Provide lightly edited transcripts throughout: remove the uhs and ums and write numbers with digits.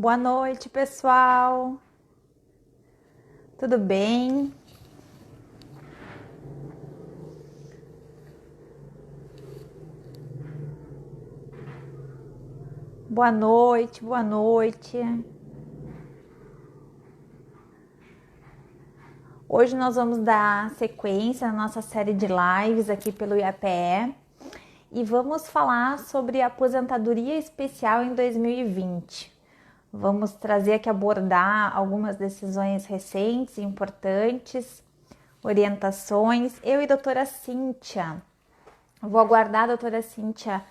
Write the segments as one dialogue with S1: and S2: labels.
S1: Boa noite, pessoal. Tudo bem? Boa noite, boa noite. Hoje nós vamos dar sequência na nossa série de lives aqui pelo IAPE e vamos falar sobre a aposentadoria especial em 2020. Vamos trazer aqui abordar algumas decisões recentes e importantes, orientações. Eu e a doutora Cíntia. Vou aguardar a doutora Cíntia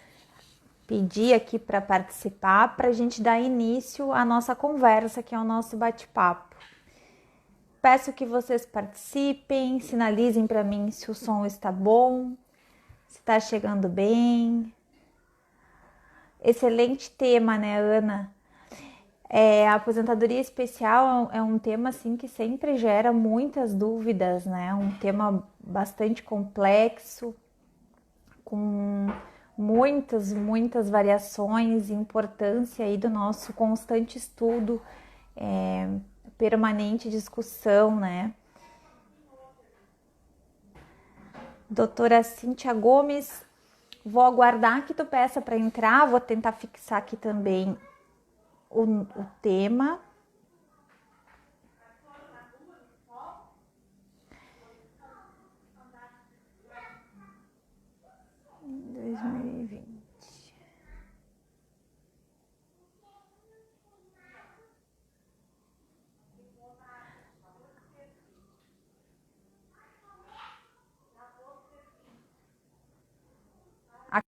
S1: pedir aqui para participar, para a gente dar início à nossa conversa, que é o nosso bate-papo. Peço que vocês participem, sinalizem para mim se o som está bom, se está chegando bem. Excelente tema, né, Ana? A aposentadoria especial é um tema assim que sempre gera muitas dúvidas, né? Um tema bastante complexo, com muitas variações e importância aí do nosso constante estudo, permanente discussão, né? Doutora Cíntia Gomes, vou aguardar que tu peça para entrar, vou tentar fixar aqui também o tema.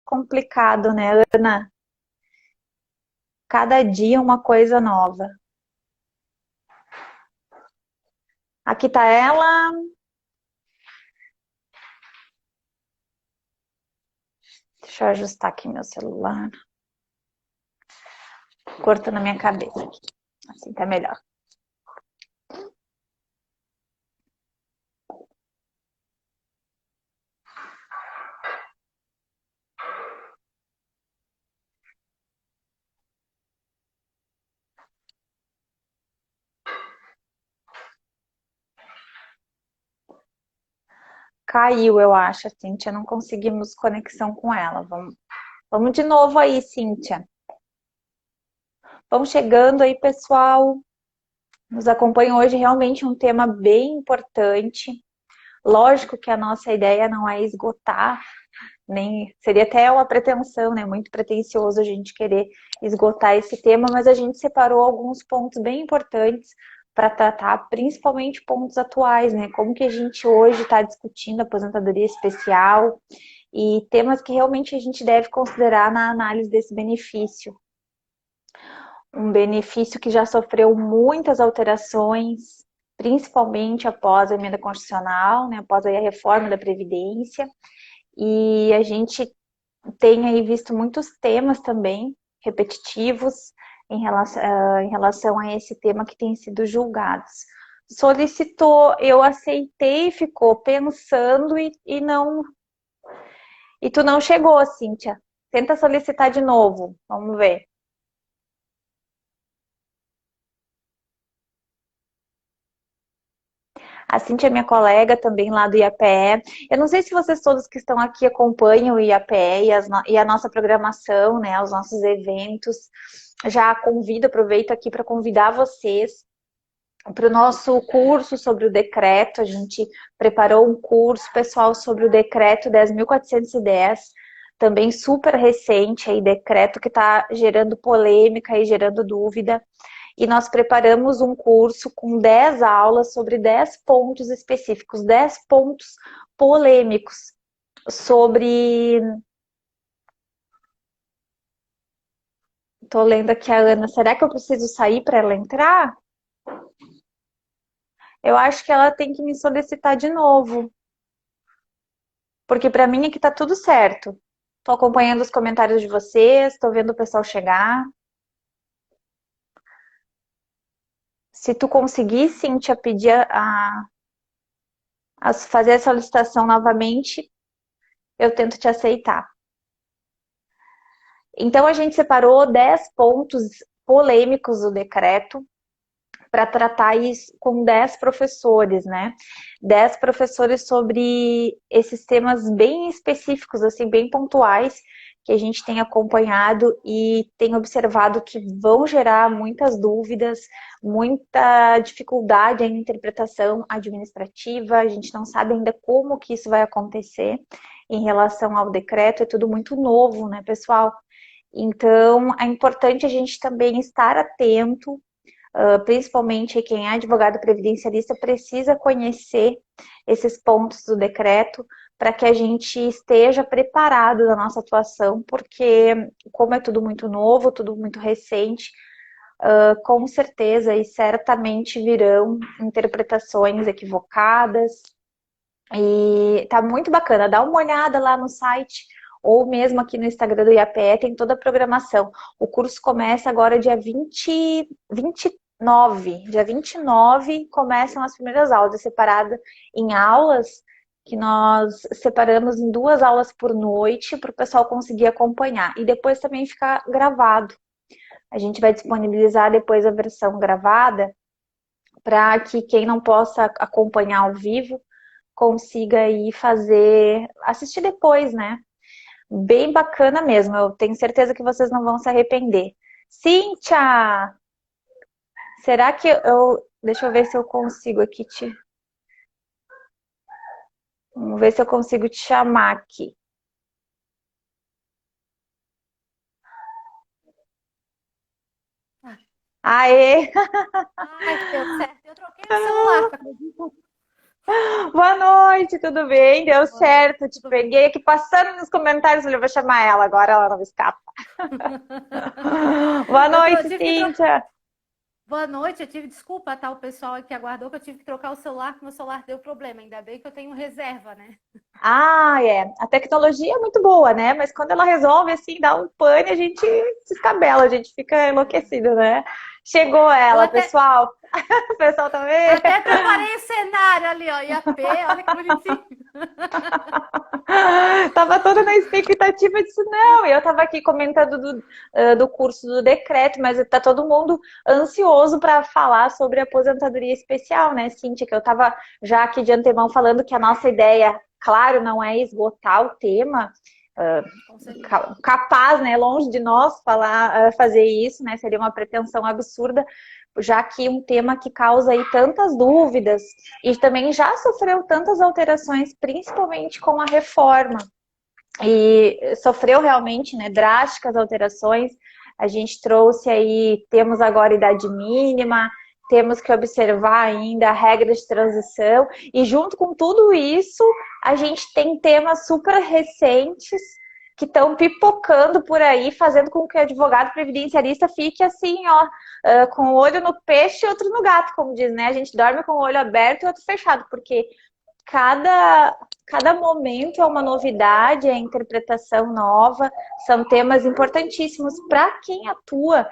S1: Complicado, né, Ana? Cada dia uma coisa nova. Aqui tá ela. Deixa eu ajustar aqui meu celular. Cortando a minha cabeça aqui. Assim tá melhor. Caiu, eu acho, a Cíntia. Não conseguimos conexão com ela. Vamos de novo aí, Cíntia. Vamos chegando aí, pessoal. Nos acompanha hoje realmente um tema bem importante. Lógico que a nossa ideia não é esgotar, nem seria até uma pretensão, né? Muito pretensioso a gente querer esgotar esse tema, mas a gente separou alguns pontos bem importantes para tratar, principalmente pontos atuais, né? Como que a gente hoje está discutindo a aposentadoria especial e temas que realmente a gente deve considerar na análise desse benefício. Um benefício que já sofreu muitas alterações, principalmente após a emenda constitucional, né, após aí a reforma da Previdência, e a gente tem aí visto muitos temas também repetitivos em relação a esse tema que tem sido julgados. Solicitou, eu aceitei, ficou pensando e não. E tu não chegou, Cíntia. Tenta solicitar de novo, vamos ver. A Cintia é minha colega também lá do IAPE. Eu não sei se vocês todos que estão aqui acompanham o IAPE e a nossa programação, né, os nossos eventos. Já convido, aproveito aqui para convidar vocês para o nosso curso sobre o decreto. A gente preparou um curso, pessoal, sobre o decreto 10.410, também super recente, aí, decreto que está gerando polêmica e gerando dúvida. E nós preparamos um curso com 10 aulas sobre 10 pontos específicos, 10 pontos polêmicos sobre... Tô lendo aqui a Ana, será que eu preciso sair para ela entrar? Eu acho que ela tem que me solicitar de novo, porque para mim aqui tá tudo certo. Tô acompanhando os comentários de vocês, tô vendo o pessoal chegar. Se tu conseguir, Cíntia, pedir a fazer a solicitação novamente, eu tento te aceitar. Então, a gente separou 10 pontos polêmicos do decreto, para tratar isso com 10 professores, né? 10 professores sobre esses temas bem específicos, assim, bem pontuais, que a gente tem acompanhado e tem observado que vão gerar muitas dúvidas, muita dificuldade em interpretação administrativa, a gente não sabe ainda como que isso vai acontecer em relação ao decreto, é tudo muito novo, né, pessoal? Então, é importante a gente também estar atento, principalmente quem é advogado previdencialista precisa conhecer esses pontos do decreto para que a gente esteja preparado na nossa atuação, porque como é tudo muito novo, tudo muito recente, com certeza e certamente virão interpretações equivocadas, e tá muito bacana, dá uma olhada lá no site ou mesmo aqui no Instagram do IAPE, tem toda a programação. O curso começa agora dia 29. Dia 29 começam as primeiras aulas, é separada em aulas que nós separamos em 2 aulas por noite para o pessoal conseguir acompanhar. E depois também fica gravado. A gente vai disponibilizar depois a versão gravada para que quem não possa acompanhar ao vivo consiga aí assistir depois, né? Bem bacana mesmo, eu tenho certeza que vocês não vão se arrepender. Cíntia, será que deixa eu ver se eu consigo aqui vamos ver se eu consigo te chamar aqui. Aê!
S2: Ai, deu certo. Eu troquei o celular.
S1: Boa noite, tudo bem? Deu
S2: Boa
S1: certo, te
S2: tudo bem.
S1: peguei aqui passando nos comentários, falei, vou chamar ela, agora ela não escapa. Boa
S2: Eu
S1: noite,
S2: tive que trocar.
S1: Cíntia.
S2: Boa noite, eu tive desculpa, tá? O pessoal aí que aguardou que eu tive que trocar o celular, porque meu celular deu problema. Ainda bem que eu tenho reserva, né?
S1: Ah, é. A tecnologia é muito boa, né? Mas quando ela resolve, assim, dar um pane, a gente se escabela, a gente fica enlouquecido, né? Chegou
S2: Eu
S1: ela,
S2: até,
S1: pessoal. O pessoal também.
S2: até preparei o cenário ali, ó. IAP, olha que bonitinho.
S1: Tava toda na expectativa disso, não. Eu tava aqui comentando do curso do decreto, mas tá todo mundo ansioso para falar sobre a aposentadoria especial, né, Cíntia? Que eu tava já aqui de antemão falando que a nossa ideia, claro, não é esgotar o tema,
S2: Com certeza.
S1: capaz, né, longe de nós fazer isso, né, seria uma pretensão absurda, já que um tema que causa aí tantas dúvidas e também já sofreu tantas alterações, principalmente com a reforma, e sofreu realmente, né, drásticas alterações. A gente trouxe aí, temos agora idade mínima, temos que observar ainda a regra de transição, e junto com tudo isso, a gente tem temas super recentes que estão pipocando por aí, fazendo com que o advogado previdenciarista fique assim, ó, com o olho no peixe e outro no gato, como diz, né? A gente dorme com o olho aberto e outro fechado, porque cada momento é uma novidade, é interpretação nova, são temas importantíssimos para quem atua,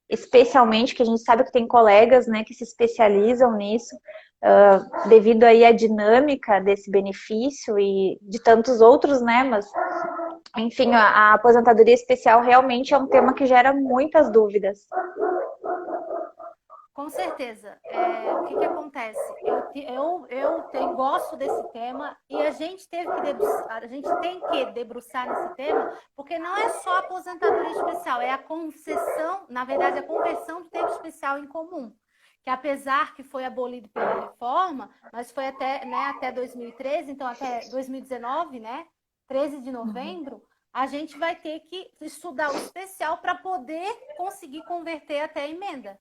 S1: especialmente, que a gente sabe que tem colegas, né, que se especializam nisso, devido aí à dinâmica desse benefício e de tantos outros, né, mas, enfim, a aposentadoria especial realmente é um tema que gera muitas dúvidas.
S2: Com certeza. O que que acontece? Gosto desse tema e a gente tem que debruçar nesse tema, porque não é só a aposentadoria especial, é a concessão, na verdade, a conversão do tempo especial em comum, que apesar que foi abolido pela reforma, mas foi até, né, até 2013, então até 2019, né, 13 de novembro, a gente vai ter que estudar o especial para poder conseguir converter até a emenda.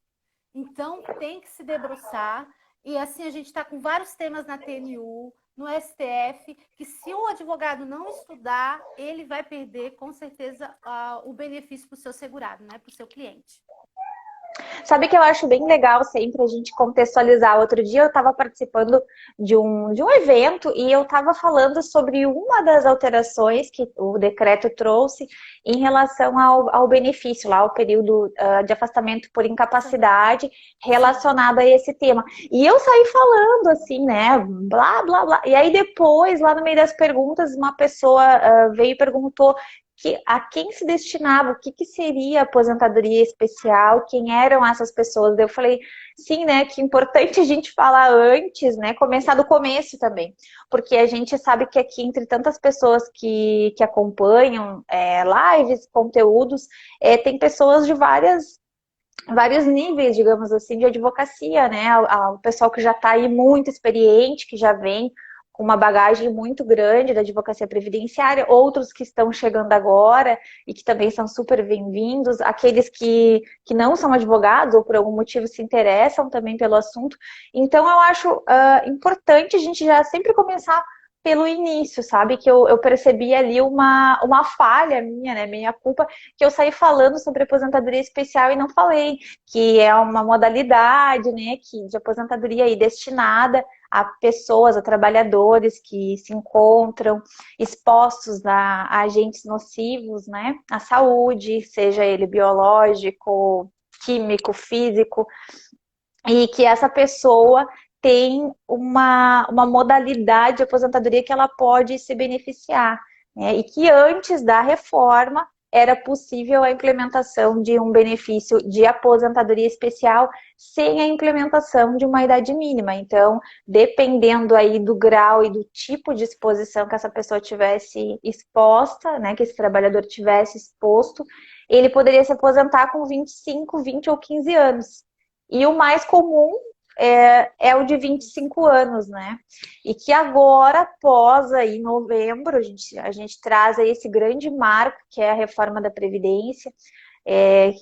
S2: Então, tem que se debruçar. E assim, a gente está com vários temas na TNU, no STF, que se o advogado não estudar, ele vai perder, com certeza, o benefício para o seu segurado, né? Para o seu cliente.
S1: Sabe que eu acho bem legal sempre a gente contextualizar. Outro dia eu estava participando de um evento e eu estava falando sobre uma das alterações que o decreto trouxe em relação ao benefício, lá, ao período de afastamento por incapacidade
S2: Sim.
S1: relacionado a esse tema. E eu saí falando assim, né, blá, blá, blá. E aí depois, lá no meio das perguntas, uma pessoa veio e perguntou: a quem se destinava, o que, que seria a aposentadoria especial, quem eram essas pessoas. Daí eu falei, sim, né, que é importante a gente falar antes, né, começar do começo também, porque a gente sabe que aqui, entre tantas pessoas que acompanham lives, conteúdos, tem pessoas de vários níveis, digamos assim, de advocacia, né? O pessoal que já está aí muito experiente, que já vem com uma bagagem muito grande da advocacia previdenciária, outros que estão chegando agora e que também são super bem-vindos, aqueles que não são advogados ou por algum motivo se interessam também pelo assunto. Então, eu acho importante a gente já sempre começar pelo início, sabe? Que eu percebi ali uma falha minha, né? Minha culpa, que eu saí falando sobre aposentadoria especial e não falei que é uma modalidade, né, de aposentadoria aí destinada a pessoas, a trabalhadores que se encontram expostos a agentes nocivos, né, à saúde, seja ele biológico, químico, físico, e que essa pessoa tem uma modalidade de aposentadoria que ela pode se beneficiar, né? E que antes da reforma era possível a implementação de um benefício de aposentadoria especial sem a implementação de uma idade mínima. Então, dependendo aí do grau e do tipo de exposição que essa pessoa tivesse exposta, né, que esse trabalhador tivesse exposto, ele poderia se aposentar com 25, 20 ou 15 anos. E o mais comum é o de 25 anos, né? E que agora, após aí novembro, a gente traz aí esse grande marco, que é a reforma da Previdência,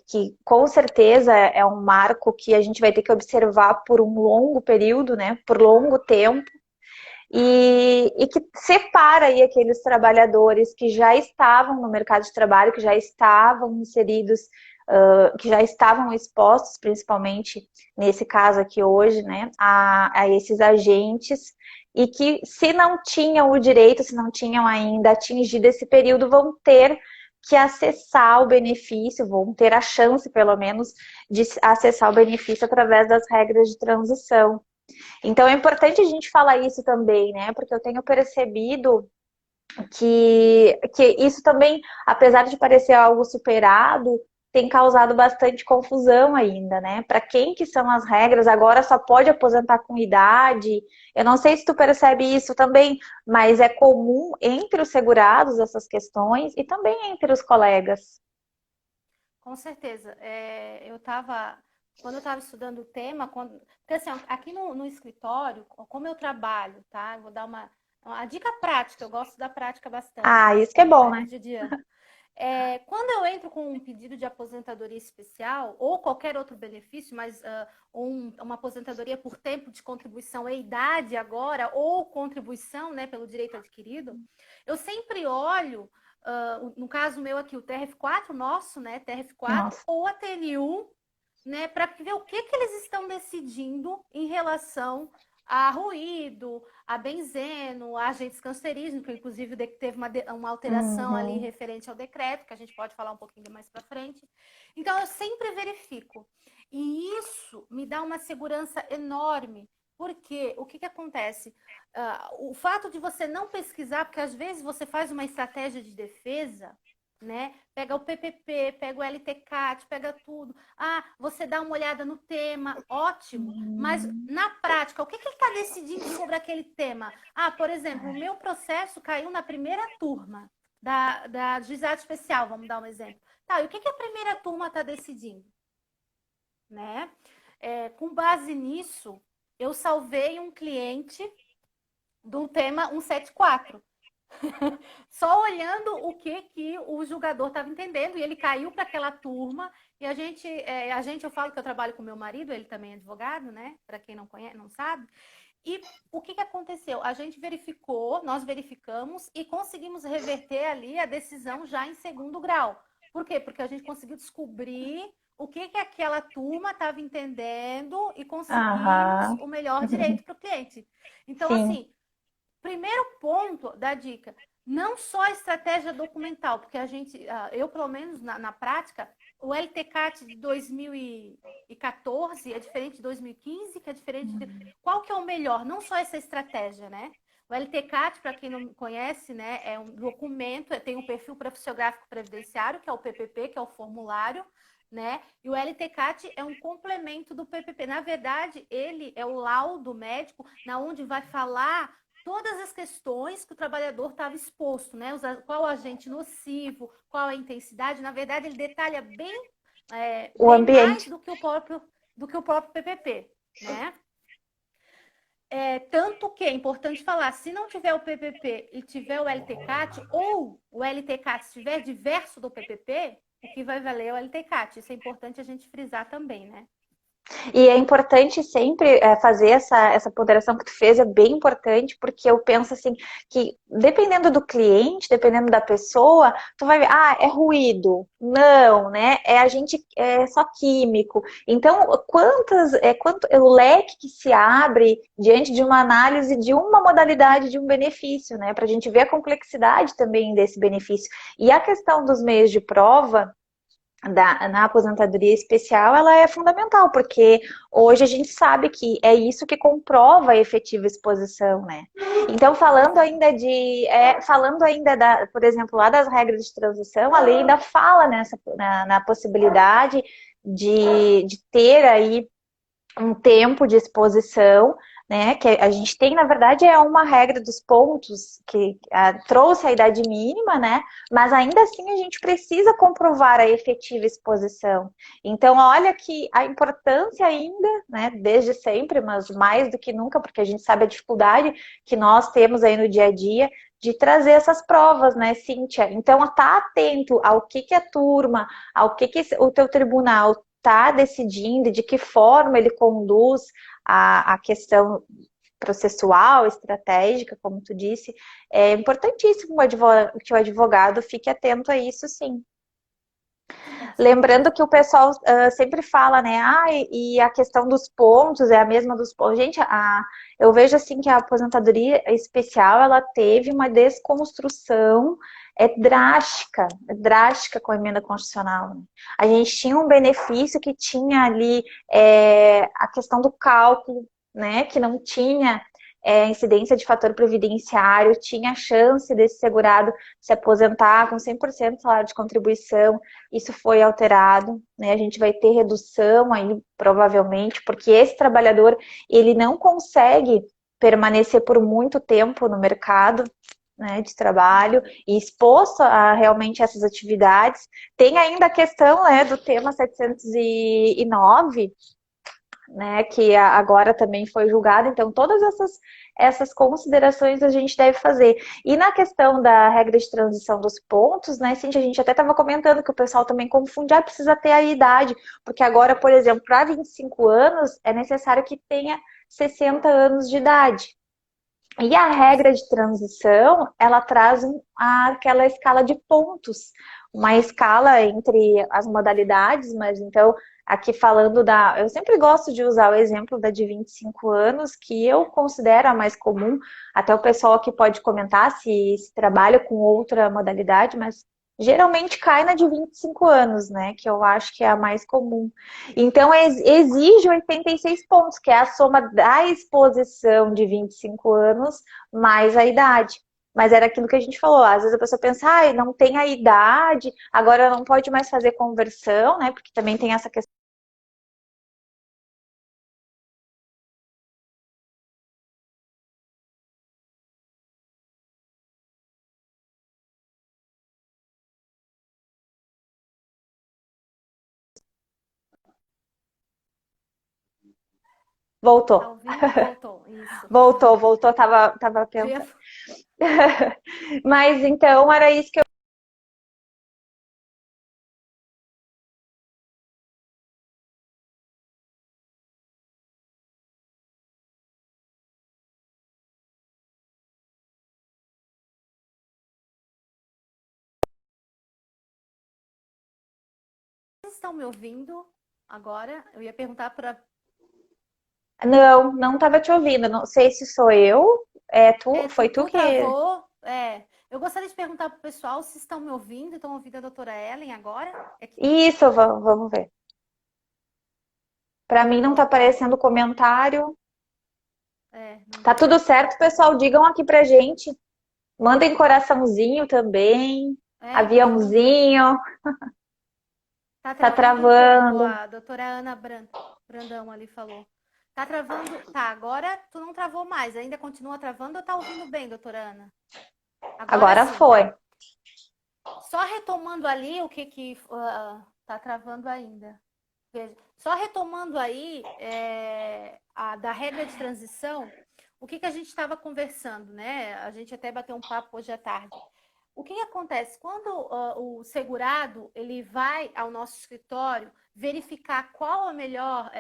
S1: que com certeza é um marco que a gente vai ter que observar por um longo período, né? Por longo tempo. E que separa aí aqueles trabalhadores que já estavam no mercado de trabalho, que já estavam inseridos, que já estavam expostos, principalmente nesse caso aqui hoje, né, a esses agentes, e que se não tinham o direito, se não tinham ainda atingido esse período, vão ter que acessar o benefício, vão ter a chance, pelo menos, de acessar o benefício através das regras de transição. Então é importante a gente falar isso também, né? Porque eu tenho percebido que isso também, apesar de parecer algo superado, tem causado bastante confusão ainda, né? Para quem que são as regras? Agora só pode aposentar com idade. Eu não sei se tu percebe isso também, mas é comum entre os segurados essas questões e também entre os colegas.
S2: Com certeza. Quando eu estava estudando o tema, porque assim, aqui no escritório, como eu trabalho, tá? Eu vou dar uma dica prática, eu gosto da prática bastante,
S1: Ah,
S2: né?
S1: isso que é bom,
S2: No
S1: né?
S2: dia a dia. Quando eu entro com um pedido de aposentadoria especial ou qualquer outro benefício, mas uma aposentadoria por tempo de contribuição e idade agora, ou contribuição, né, pelo direito adquirido, eu sempre olho, no caso meu aqui, o TRF4 nosso, né, TRF4
S1: Nossa.
S2: ou a TNU, né, para ver o que eles estão decidindo em relação a ruído, a benzeno, a agentes cancerígenos, que inclusive teve uma alteração ali
S1: Uhum.
S2: referente ao decreto, que a gente pode falar um pouquinho mais para frente. Então, eu sempre verifico. E isso me dá uma segurança enorme, porque o que acontece? O fato de você não pesquisar, porque às vezes você faz uma estratégia de defesa, né? Pega o PPP, pega o LTCAT, pega tudo. Ah, você dá uma olhada no tema, ótimo. Mas na prática, o que ele está decidindo sobre aquele tema? Ah, por exemplo, o meu processo caiu na primeira turma da juizado especial, vamos dar um exemplo. Tá, e o que a primeira turma está decidindo? Né? Com base nisso, eu salvei um cliente do tema 174. Só olhando o que o julgador estava entendendo, e ele caiu para aquela turma, e eu falo que eu trabalho com meu marido, ele também é advogado, né? Para quem não conhece, não sabe. E o que aconteceu? A gente verificou, nós verificamos e conseguimos reverter ali a decisão já em segundo grau. Por quê? Porque a gente conseguiu descobrir o que aquela turma estava entendendo e conseguimos
S1: Aham.
S2: o melhor direito para o cliente. Então,
S1: Sim.
S2: assim, primeiro ponto da dica, não só a estratégia documental, porque eu pelo menos na prática, o LTCAT de 2014 é diferente de 2015, que é diferente de... Qual que é o melhor? Não só essa estratégia, né? O LTCAT, para quem não conhece, né, é um documento, tem um perfil profissiográfico previdenciário, que é o PPP, que é o formulário, né? E o LTCAT é um complemento do PPP. Na verdade, ele é o laudo médico, na onde vai falar todas as questões que o trabalhador estava exposto, né? Qual o agente nocivo, qual a intensidade. Na verdade, ele detalha
S1: O
S2: bem mais
S1: ambiente.
S2: do que o próprio PPP, né? Tanto que é importante falar, se não tiver o PPP e tiver o LTCAT, ou o LTCAT estiver diverso do PPP, o que vai valer é o LTCAT. Isso é importante a gente frisar também, né?
S1: E é importante sempre fazer essa ponderação que tu fez, é bem importante, porque eu penso assim, que dependendo do cliente, dependendo da pessoa, tu vai ver, é ruído. Não, né? É só químico. Então, quanto o leque que se abre diante de uma análise de uma modalidade de um benefício, né? Para a gente ver a complexidade também desse benefício. E a questão dos meios de prova, na aposentadoria especial, ela é fundamental, porque hoje a gente sabe que é isso que comprova a efetiva exposição, né? Então, falando ainda por exemplo, lá das regras de transição, a lei ainda fala na possibilidade de ter aí um tempo de exposição, né? Que a gente tem, na verdade, é uma regra dos pontos que trouxe a idade mínima, né? Mas ainda assim a gente precisa comprovar a efetiva exposição. Então, olha que a importância ainda, né? Desde sempre, mas mais do que nunca, porque a gente sabe a dificuldade que nós temos aí no dia a dia de trazer essas provas, né, Cíntia? Então, tá atento ao que a turma, ao que o teu tribunal está decidindo, de que forma ele conduz a questão processual, estratégica, como tu disse, é importantíssimo que o advogado fique atento a isso, sim. Lembrando que o pessoal sempre fala, né? E a questão dos pontos é a mesma dos pontos. Gente, eu vejo assim que a aposentadoria especial ela teve uma desconstrução drástica com a emenda constitucional. Né? A gente tinha um benefício que tinha ali a questão do cálculo, né? Que não tinha incidência de fator previdenciário, tinha a chance desse segurado se aposentar com 100% de salário de contribuição. Isso foi alterado, né? A gente vai ter redução aí, provavelmente, porque esse trabalhador, ele não consegue permanecer por muito tempo no mercado, né, de trabalho e exposto a realmente essas atividades. Tem ainda a questão, né, do tema 709, né, que agora também foi julgado. Então, todas essas considerações a gente deve fazer. E na questão da regra de transição dos pontos, né, Cintia, a gente até estava comentando que o pessoal também confunde, precisa ter a idade, porque agora, por exemplo, para 25 anos, é necessário que tenha 60 anos de idade. E a regra de transição, ela traz aquela escala de pontos, uma escala entre as modalidades, mas então, aqui falando eu sempre gosto de usar o exemplo da de 25 anos, que eu considero a mais comum, até o pessoal aqui pode comentar se trabalha com outra modalidade, mas geralmente cai na de 25 anos, né, que eu acho que é a mais comum. Então, exige 86 pontos, que é a soma da exposição de 25 anos mais a idade. Mas era aquilo que a gente falou, às vezes a pessoa pensa, não tem a idade, agora não pode mais fazer conversão, né? Porque também tem essa questão. Voltou.
S2: Tá ouvindo? Voltou. Isso.
S1: Voltou, tava pensando. Mas então era isso que
S2: Vocês estão me ouvindo agora? Eu ia perguntar para.
S1: não estava te ouvindo. Não sei se sou eu. Foi tu
S2: Tu
S1: que.
S2: travou? Eu gostaria de perguntar para o pessoal se estão me ouvindo. Estão ouvindo a doutora Ellen agora?
S1: Isso, vamos ver. Para mim não está aparecendo comentário.
S2: Não
S1: Tá tudo
S2: tem.
S1: certo, pessoal? Digam aqui pra gente. Mandem coraçãozinho também.
S2: Então não tá.
S1: Aviãozinho.
S2: Tá
S1: Tá
S2: travando um pouco,
S1: travando.
S2: a doutora Ana Brandão ali falou. Tá travando. Tá, agora tu não travou mais. Ainda continua travando ou tá ouvindo bem, doutora Ana? Agora
S1: Agora
S2: sim.
S1: foi.
S2: Só retomando ali o que tá travando ainda. Veja, só retomando aí da regra de transição, o que a gente estava conversando, né? A gente até bateu um papo hoje à tarde. O que acontece? Quando o segurado ele vai ao nosso escritório verificar qual a melhor.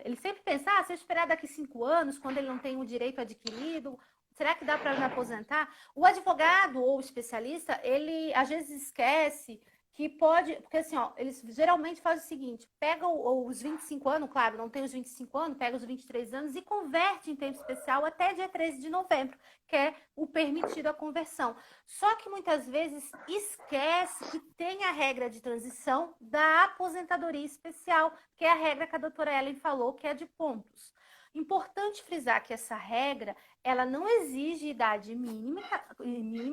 S2: Ele sempre pensa, se eu esperar daqui 5 anos, quando ele não tem o direito adquirido, será que dá para me aposentar? O advogado ou o especialista, ele às vezes esquece que pode, porque assim, eles geralmente fazem o seguinte, pega os 25 anos, claro, não tem os 25 anos, pega os 23 anos e converte em tempo especial até dia 13 de novembro, que é o permitido a conversão. Só que muitas vezes esquece que tem a regra de transição da aposentadoria especial, que é a regra que a doutora Ellen falou, que é de pontos. Importante frisar que essa regra, ela não exige idade mínima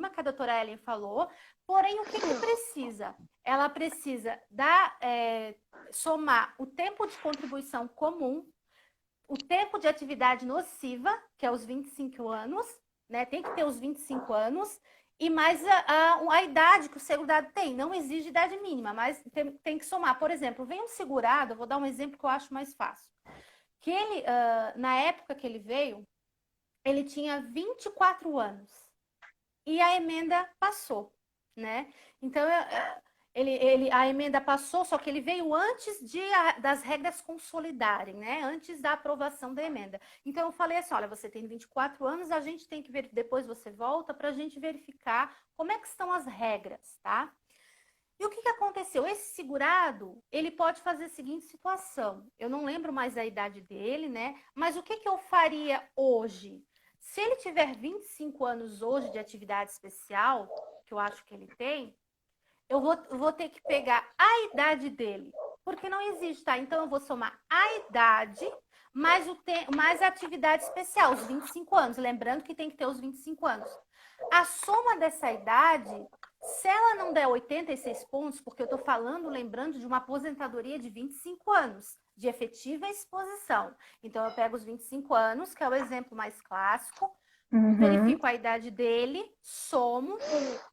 S2: que a doutora Ellen falou, porém, o que precisa? Ela precisa somar o tempo de contribuição comum, o tempo de atividade nociva, que é os 25 anos, né? Tem que ter os 25 anos, e mais a idade que o segurado tem. Não exige idade mínima, mas tem que somar. Por exemplo, vem um segurado, eu vou dar um exemplo que eu acho mais fácil. Que ele, na época que ele veio, ele tinha 24 anos. E a emenda passou, né? Então, a emenda passou, só que ele veio antes das regras consolidarem, né? Antes da aprovação da emenda. Então, eu falei assim, olha, você tem 24 anos, a gente tem que ver, depois você volta para a gente verificar como é que estão as regras, tá? E o que aconteceu? Esse segurado, ele pode fazer a seguinte situação. Eu não lembro mais a idade dele, né? Mas o que eu faria hoje? Se ele tiver 25 anos hoje de atividade especial, que eu acho que ele tem, eu vou ter que pegar a idade dele, porque não existe, tá? Então, eu vou somar a idade mais a atividade especial, os 25 anos. Lembrando que tem que ter os 25 anos. A soma dessa idade, se ela não der 86 pontos, porque eu estou falando, lembrando de uma aposentadoria de 25 anos, de efetiva exposição. Então, eu pego os 25 anos, que é o exemplo mais clássico, verifico a idade dele, somo,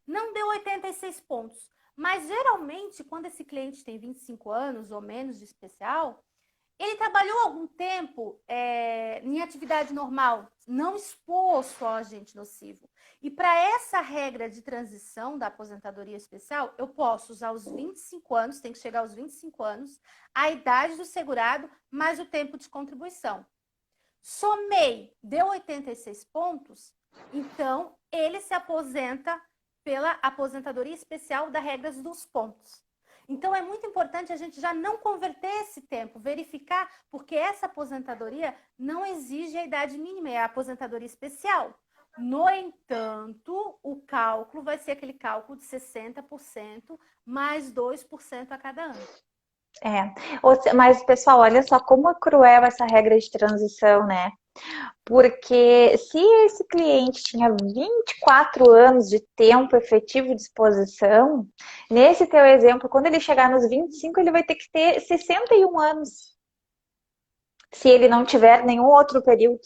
S2: não deu 86 pontos. Mas, geralmente, quando esse cliente tem 25 anos ou menos de especial, ele trabalhou algum tempo em atividade normal, não exposto ao agente nocivo. E para essa regra de transição da aposentadoria especial, eu posso usar os 25 anos, tem que chegar aos 25 anos, a idade do segurado, mais o tempo de contribuição. Somei, deu 86 pontos, então ele se aposenta pela aposentadoria especial da regra dos pontos. Então, é muito importante a gente já não converter esse tempo, verificar, porque essa aposentadoria não exige a idade mínima, é a aposentadoria especial. No entanto, o cálculo vai ser aquele cálculo de 60% mais 2% a cada ano.
S1: Mas, pessoal, olha só como é cruel essa regra de transição, né? Porque se esse cliente tinha 24 anos de tempo efetivo de exposição, nesse teu exemplo, quando ele chegar nos 25, ele vai ter que ter 61 anos. Se ele não tiver nenhum outro período,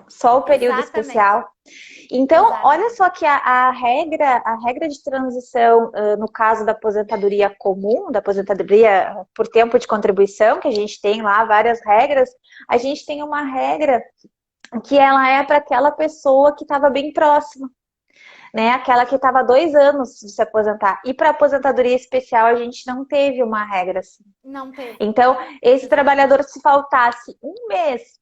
S1: só o período
S2: Exatamente.
S1: especial. Então, olha
S2: Exatamente.
S1: só que a regra de transição, no caso da aposentadoria comum, da aposentadoria por tempo de contribuição, que a gente tem lá várias regras, a gente tem uma regra que ela é para aquela pessoa que estava bem próxima, né? Aquela que estava 2 anos de se aposentar. E para aposentadoria especial a gente não teve uma regra assim.
S2: Não teve.
S1: Então, esse
S2: Exato.
S1: trabalhador, se faltasse 1 mês,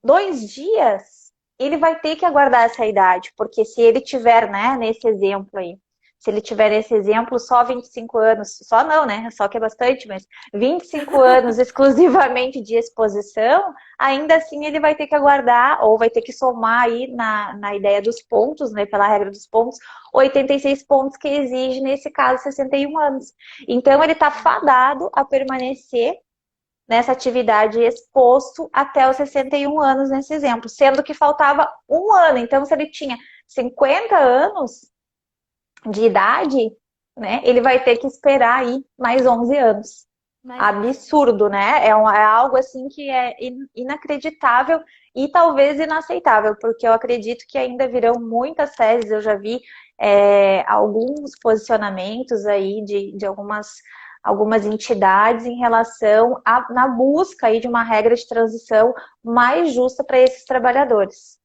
S1: 2 dias, ele vai ter que aguardar essa idade, porque se ele tiver, né, nesse exemplo aí, se ele tiver nesse exemplo só 25 anos, só não, né, só que é bastante, mas 25 anos exclusivamente de exposição, ainda assim ele vai ter que aguardar, ou vai ter que somar aí na ideia dos pontos, né, pela regra dos pontos, 86 pontos que exige, nesse caso, 61 anos. Então, ele está fadado a permanecer nessa atividade exposto até os 61 anos nesse exemplo, sendo que faltava um ano. Então, se ele tinha 50 anos de idade, né, ele vai ter que esperar aí mais 11 anos. Absurdo, né? É algo assim que é inacreditável e talvez inaceitável, porque eu acredito que ainda virão muitas teses. Eu já vi alguns posicionamentos aí de algumas entidades em relação na busca aí de uma regra de transição mais justa para esses trabalhadores.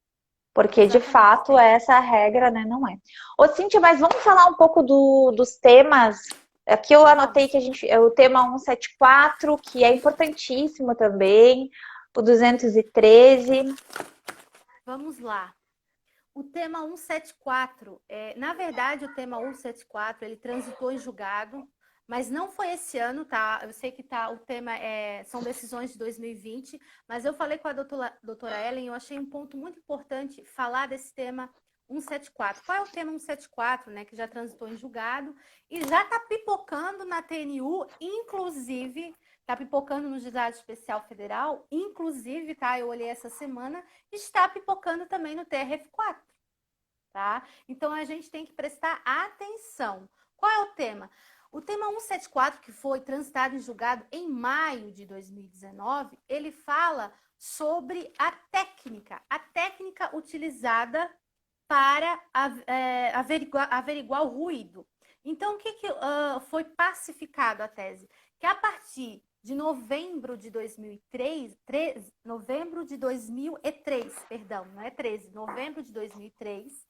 S1: Porque, exatamente, de fato, essa regra, né, não é. Ô, Cíntia, mas vamos falar um pouco dos temas. Aqui eu anotei que o tema 174, que é importantíssimo também, o 213.
S2: Vamos lá. O tema 174, na verdade, o tema 174, ele transitou em julgado, mas não foi esse ano, tá? Eu sei que o tema são decisões de 2020, mas eu falei com a doutora Ellen, eu achei um ponto muito importante falar desse tema 174. Qual é o tema 174, né? Que já transitou em julgado e já está pipocando na TNU, inclusive, está pipocando no Juizado Especial Federal, inclusive, tá? Eu olhei essa semana, está pipocando também no TRF4, tá? Então, a gente tem que prestar atenção. Qual é o tema? O tema 174, que foi transitado em julgado em maio de 2019, ele fala sobre a técnica utilizada para averiguar o ruído. Então, o que foi pacificado a tese? Que a partir de novembro de 2003, novembro de 2003, perdão, não é 13, novembro de 2003,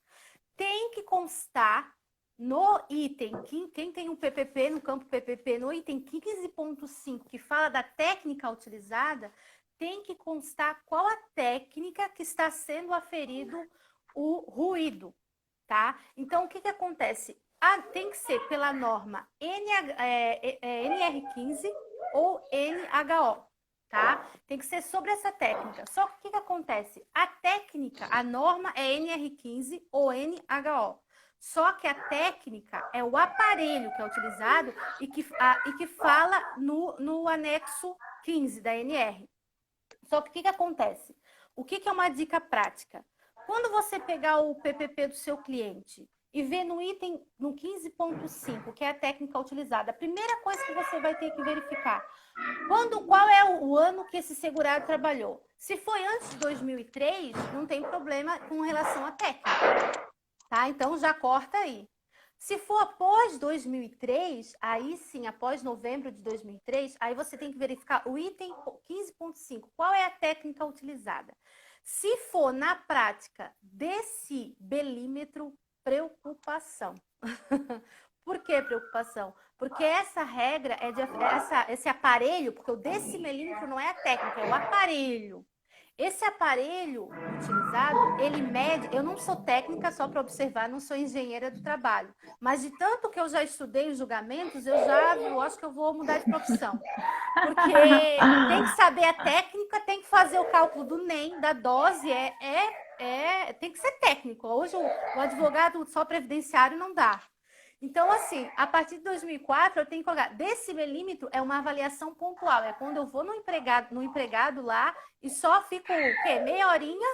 S2: tem que constar no item, quem tem um PPP, no campo PPP, no item 15.5, que fala da técnica utilizada, tem que constar qual a técnica que está sendo aferido o ruído, tá? Então, o que acontece? Tem que ser pela norma NR15 ou NHO, tá? Tem que ser sobre essa técnica. Só que o que acontece? A técnica, a norma é NR15 ou NHO. Só que a técnica é o aparelho que é utilizado e que fala no anexo 15 da NR. Só que o que acontece? O que é uma dica prática? Quando você pegar o PPP do seu cliente e ver no item, no 15.5, que é a técnica utilizada, a primeira coisa que você vai ter que verificar, qual é o ano que esse segurado trabalhou? Se foi antes de 2003, não tem problema com relação à técnica, tá? Então, já corta aí. Se for após 2003, aí sim, após novembro de 2003, aí você tem que verificar o item 15.5. Qual é a técnica utilizada? Se for na prática decibelímetro, preocupação. Por que preocupação? Porque essa regra esse aparelho, porque o decibelímetro não é a técnica, é o aparelho. Esse aparelho utilizado, ele mede... Eu não sou técnica só para observar, não sou engenheira do trabalho. Mas de tanto que eu já estudei os julgamentos, eu acho que eu vou mudar de profissão. Porque tem que saber a técnica, tem que fazer o cálculo do NEM, da dose, tem que ser técnico. Hoje o advogado só previdenciário não dá. Então, assim, a partir de 2004, eu tenho que colocar. Decibelímetro é uma avaliação pontual. É quando eu vou no empregado lá e só fico, o quê? Meia horinha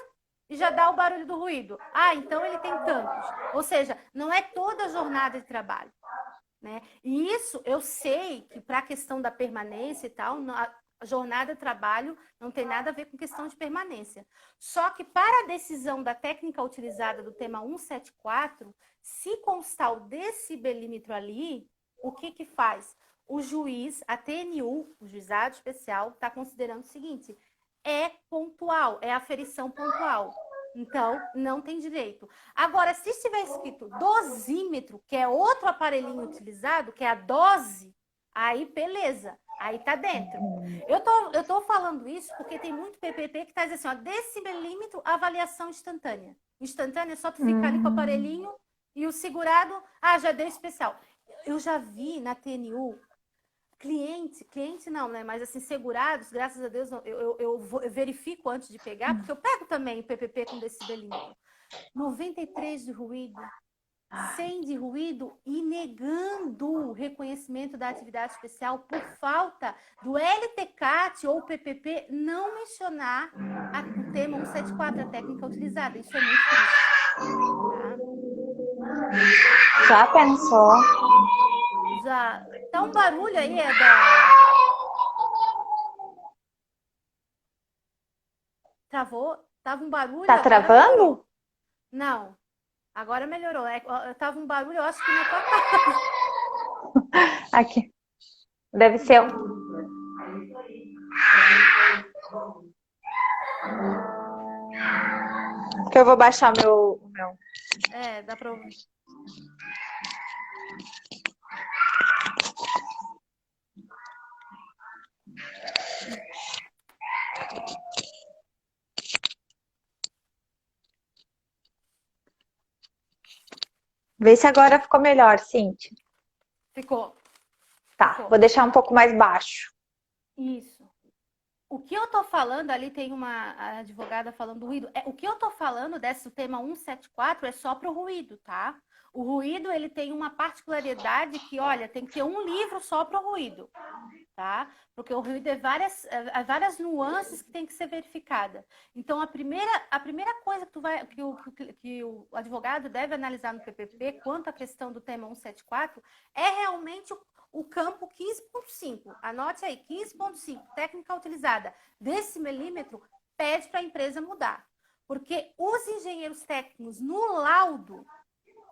S2: e já dá o barulho do ruído. Ah, então ele tem tantos. Ou seja, não é toda a jornada de trabalho, né? E isso eu sei que para a questão da permanência e tal, a jornada de trabalho não tem nada a ver com questão de permanência. Só que para a decisão da técnica utilizada do tema 174, se constar o decibelímetro ali, o que faz? O juiz, a TNU, o Juizado Especial, está considerando o seguinte, é pontual, é aferição pontual. Então, não tem direito. Agora, se estiver escrito dosímetro, que é outro aparelhinho utilizado, que é a dose, aí beleza, aí tá dentro. Eu tô falando isso porque tem muito PPP que tá dizendo assim, ó, decibelímetro, avaliação instantânea. Instantânea é só tu ficar ali com o aparelhinho e o segurado, já deu especial. Eu já vi na TNU cliente não, né? Mas assim, segurados, graças a Deus, eu verifico antes de pegar, porque eu pego também o PPP com decibelímetro. 93 de ruído. sem de ruído e negando o reconhecimento da atividade especial por falta do LTCAT ou PPP não mencionar o tema 174, a técnica utilizada. Isso é muito triste, tá?
S1: Já pensou?
S2: Já tá um barulho aí, é da... Travou? Tava um barulho,
S1: Tá
S2: agora
S1: travando?
S2: melhorou. Não, agora melhorou. Tava um barulho, eu acho que na tua casa.
S1: Aqui. Deve ser. Que eu vou baixar o meu.
S2: É, dá pra ouvir.
S1: Vê se agora ficou melhor, Cintia.
S2: Ficou,
S1: Tá,
S2: ficou.
S1: vou deixar um pouco mais baixo.
S2: Isso. O que eu tô falando, ali tem uma advogada falando do ruído. O que eu tô falando desse tema 174 é só pro ruído, tá? O ruído, ele tem uma particularidade que, olha, tem que ter um livro só pro ruído, tá? Porque o ruído várias nuances que tem que ser verificada. Então, a primeira coisa que o advogado deve analisar no PPP quanto à questão do tema 174 é realmente o campo 15.5. Anote aí, 15.5, técnica utilizada desse milímetro, pede para a empresa mudar. Porque os engenheiros técnicos no laudo,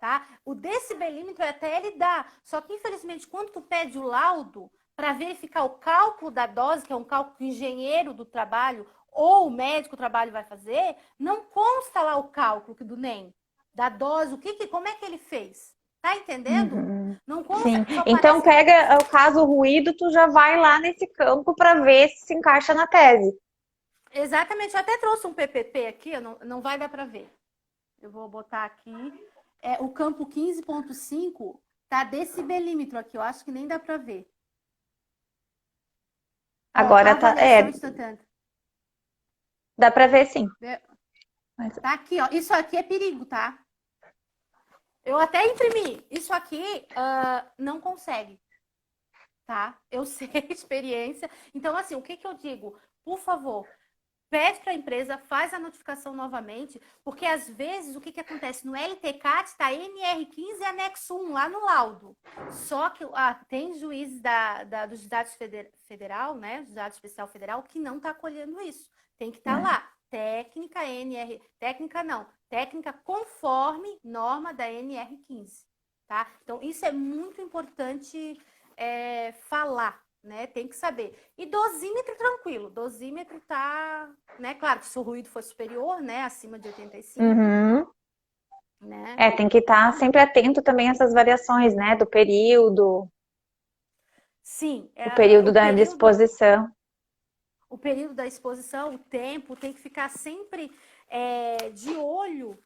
S2: tá? O decibelímetro até ele dá. Só que, infelizmente, quando tu pede o laudo para verificar o cálculo da dose, que é um cálculo que o engenheiro do trabalho ou o médico do trabalho vai fazer, não consta lá o cálculo do NEM, da dose, como é que ele fez. Tá entendendo?
S1: Uhum.
S2: Não consta,
S1: Sim.
S2: só
S1: Então
S2: aparece.
S1: pega o caso ruído, tu já vai lá nesse campo para ver se encaixa na tese.
S2: Exatamente, eu até trouxe um PPP aqui, não vai dar para ver. Eu vou botar aqui. O campo 15.5 tá decibelímetro aqui, eu acho que nem dá para ver. Ó,
S1: Agora tá,
S2: avaliação instantânea.
S1: dá para ver sim. Mas,
S2: Tá aqui, ó. Isso aqui é perigo, tá? Eu até imprimi. Isso aqui não consegue, tá? Eu sei a experiência. Então, assim, o que eu digo? Por favor, pede para a empresa, faz a notificação novamente, porque às vezes o que acontece? No LTCAT está NR15 anexo 1 lá no laudo. Só que tem juízes dos dados federal, né? Dos dados especial federal, que não está acolhendo isso. Tem que estar lá. Técnica NR. Técnica não. Técnica conforme norma da NR15. Tá? Então, isso é muito importante falar. Né? Tem que saber. E dosímetro tranquilo. Dosímetro tá, né? Claro que se o ruído for superior, né? Acima de 85,
S1: uhum.
S2: né?
S1: Tem que estar sempre atento também a essas variações, né? Do período,
S2: Sim,
S1: o período da exposição.
S2: o período da exposição, o tempo, tem que ficar sempre de olho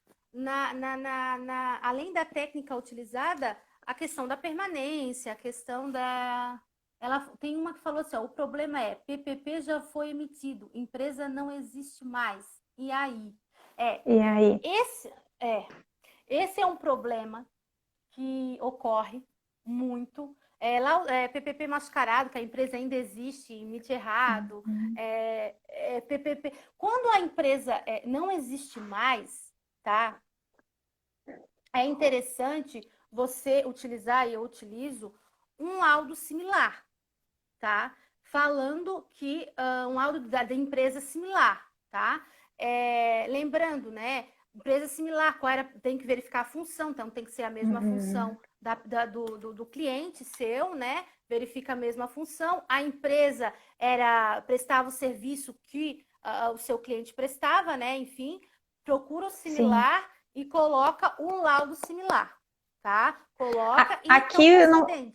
S2: além da técnica utilizada, a questão da permanência, a questão da. Ela tem uma que falou assim: ó, o problema é PPP já foi emitido, empresa não existe mais. E aí?
S1: E aí?
S2: Esse esse é um problema que ocorre muito. PPP mascarado, que a empresa ainda existe, emite errado. PPP. Quando a empresa não existe mais, tá? É interessante você utilizar, e eu utilizo, um laudo similar, tá? Falando que um laudo da empresa similar, tá? Lembrando, né? Empresa similar, tem que verificar a função, então tem que ser a mesma função do cliente seu, né? Verifica a mesma função. A empresa prestava o serviço que o seu cliente prestava, né? Enfim, procura o
S1: Sim.
S2: similar e coloca o laudo similar, tá? Coloca e então
S1: Aqui não,
S2: procedendo.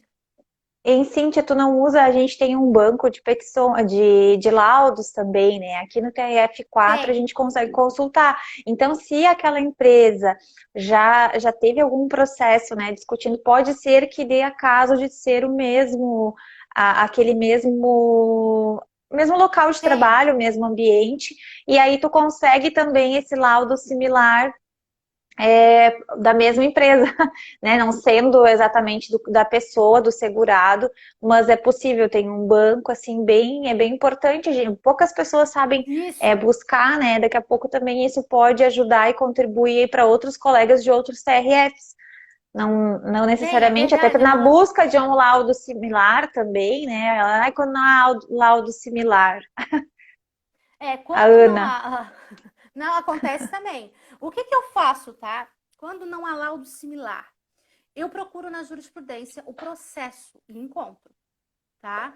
S1: em Cintia, tu não usa, a gente tem um banco de petições, de laudos também, né? Aqui no TRF4 a
S2: Tem.
S1: gente consegue consultar. Então, se aquela empresa já teve algum processo, né, discutindo, pode ser que dê a caso de ser o mesmo, aquele mesmo local de
S2: Tem.
S1: trabalho, mesmo ambiente, e aí tu consegue também esse laudo similar da mesma empresa, né? Não sendo exatamente da pessoa, do segurado, mas é possível, tem um banco assim é bem importante, gente. Poucas pessoas sabem
S2: Isso.
S1: buscar, né? Daqui a pouco também isso pode ajudar e contribuir para outros colegas de outros CRFs. Não
S2: Tem, é
S1: necessariamente, até
S2: verdade.
S1: na busca de um laudo similar também, né? Ai, quando não há laudo similar. A
S2: Quando não
S1: Ana.
S2: há. Não acontece também. O que eu faço, tá? Quando não há laudo similar, eu procuro na jurisprudência o processo e encontro, tá?